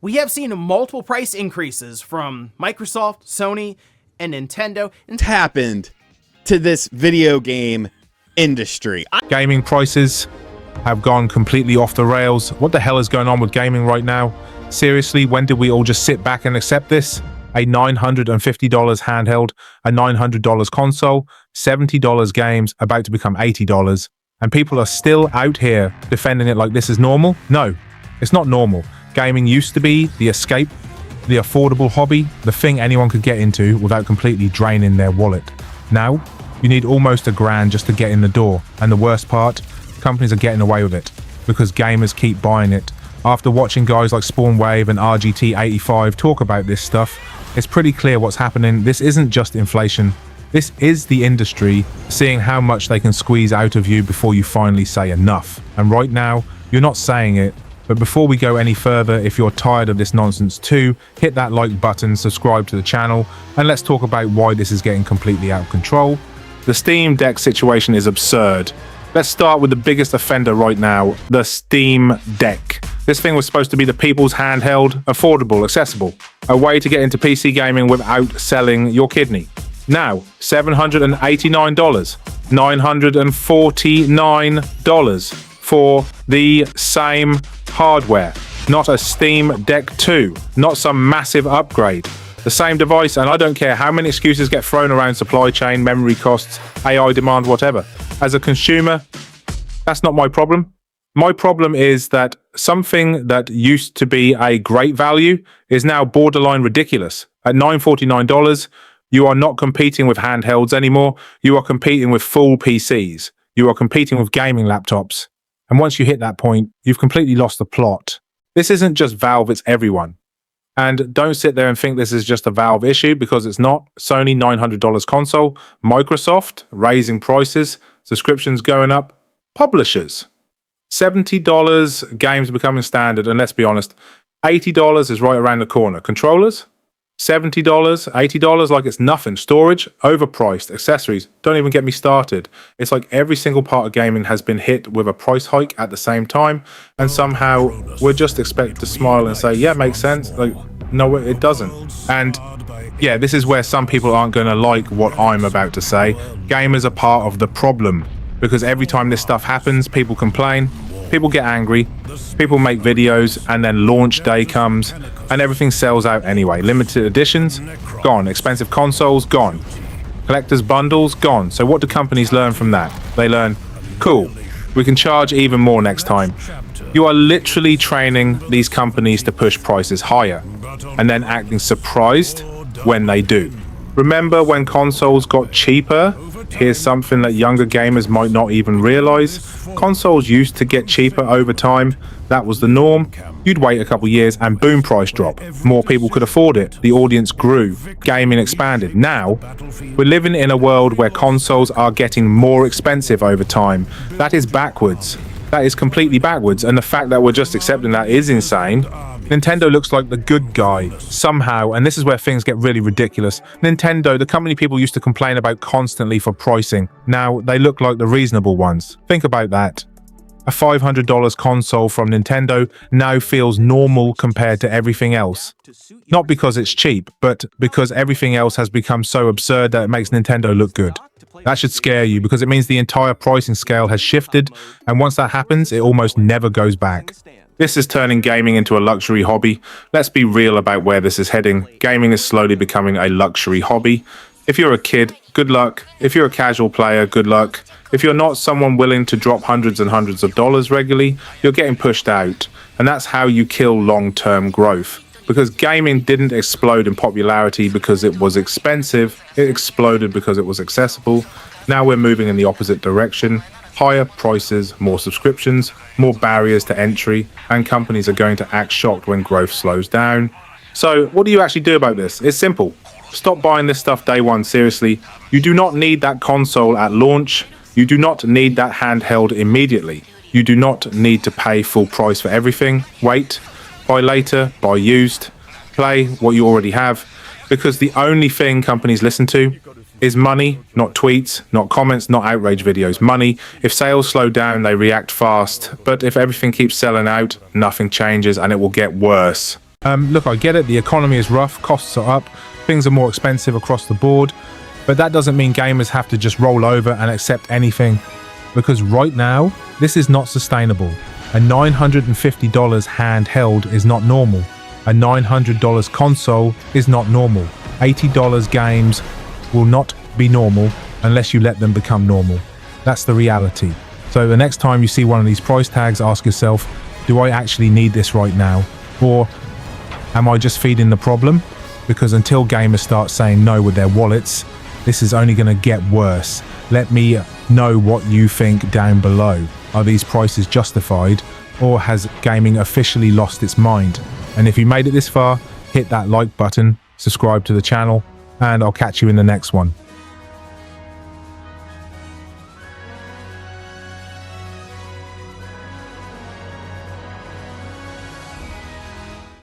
We have seen multiple price increases from Microsoft, Sony, and Nintendo. It's happened to this video game industry. Gaming prices have gone completely off the rails. What the hell is going on with gaming right now? Seriously, when did we all just sit back and accept this? A $950 handheld, a $900 console, $70 games about to become $80, and people are still out here defending it like this is normal? No, it's not normal. Gaming used to be the escape, the affordable hobby, the thing anyone could get into without completely draining their wallet. Now, you need almost $1,000 just to get in the door, and the worst part, companies are getting away with it because gamers keep buying it. After watching guys like Spawnwave and RGT85 talk about this stuff, it's pretty clear what's happening. This isn't just inflation. This is the industry seeing how much they can squeeze out of you before you finally say enough. And right now, you're not saying it. But before we go any further, if you're tired of this nonsense too, hit that like button, subscribe to the channel, and let's talk about why this is getting completely out of control. The Steam Deck situation is absurd. Let's start with the biggest offender right now, the Steam Deck. This thing was supposed to be the people's handheld, affordable, accessible. A way to get into PC gaming without selling your kidney. Now, $789, $949 for the same hardware. Not a Steam Deck 2, not some massive upgrade. The same device, and I don't care how many excuses get thrown around supply chain, memory costs, AI demand, whatever. As a consumer, that's not my problem. My problem is that something that used to be a great value is now borderline ridiculous. At $949, you are not competing with handhelds anymore. You are competing with full PCs. You are competing with gaming laptops. And once you hit that point, you've completely lost the plot. This isn't just Valve, it's everyone. And don't sit there and think this is just a Valve issue, because it's not. Sony, $900 console. Microsoft, raising prices. Subscriptions going up. Publishers, $70, games becoming standard, and let's be honest, $80 is right around the corner. Controllers, $70, $80 like it's nothing. Storage, overpriced. Accessories, don't even get me started. It's like every single part of gaming has been hit with a price hike at the same time, and somehow we're just expected to smile and say, yeah, makes sense. Like, no, it doesn't. And yeah, this is where some people aren't going to like what I'm about to say. Gamers are part of the problem, because every time this stuff happens, people complain. People get angry, people make videos, and then launch day comes, and everything sells out anyway. Limited editions, gone. Expensive consoles, gone. Collector's bundles, gone. So what do companies learn from that? They learn, cool, we can charge even more next time. You are literally training these companies to push prices higher, and then acting surprised when they do. Remember when consoles got cheaper? Here's something that younger gamers might not even realize. Consoles used to get cheaper over time. That was the norm. You'd wait a couple years and boom, price drop. More people could afford it. The audience grew. Gaming expanded. Now, we're living in a world where consoles are getting more expensive over time. That is backwards. That is completely backwards. And the fact that we're just accepting that is insane. Nintendo looks like the good guy, somehow, and this is where things get really ridiculous. Nintendo, the company people used to complain about constantly for pricing, now they look like the reasonable ones. Think about that. A $500 console from Nintendo now feels normal compared to everything else. Not because it's cheap, but because everything else has become so absurd that it makes Nintendo look good. That should scare you, because it means the entire pricing scale has shifted, and once that happens, it almost never goes back. This is turning gaming into a luxury hobby. Let's be real about where this is heading. Gaming is slowly becoming a luxury hobby. If you're a kid, good luck. If you're a casual player, good luck. If you're not someone willing to drop hundreds and hundreds of dollars regularly, you're getting pushed out. And that's how you kill long-term growth. Because gaming didn't explode in popularity because it was expensive. It exploded because it was accessible. Now we're moving in the opposite direction. Higher prices, more subscriptions, more barriers to entry, and companies are going to act shocked when growth slows down. So what do you actually do about this? It's simple. Stop buying this stuff day one, seriously. You do not need that console at launch. You do not need that handheld immediately. You do not need to pay full price for everything. Wait, buy later, buy used, play what you already have, because the only thing companies listen to is money, not tweets, not comments, not outrage videos. Money. If sales slow down, they react fast. But if everything keeps selling out, nothing changes and it will get worse. Look, I get it. The economy is rough. Costs are up. Things are more expensive across the board. But that doesn't mean gamers have to just roll over and accept anything. Because right now, this is not sustainable. A $950 handheld is not normal. A $900 console is not normal. $80 games will not be normal unless you let them become normal. That's the reality. So the next time you see one of these price tags, ask yourself, do I actually need this right now? Or am I just feeding the problem? Because until gamers start saying no with their wallets, this is only going to get worse. Let me know what you think down below. Are these prices justified, or has gaming officially lost its mind? And if you made it this far, hit that like button, subscribe to the channel, and I'll catch you in the next one.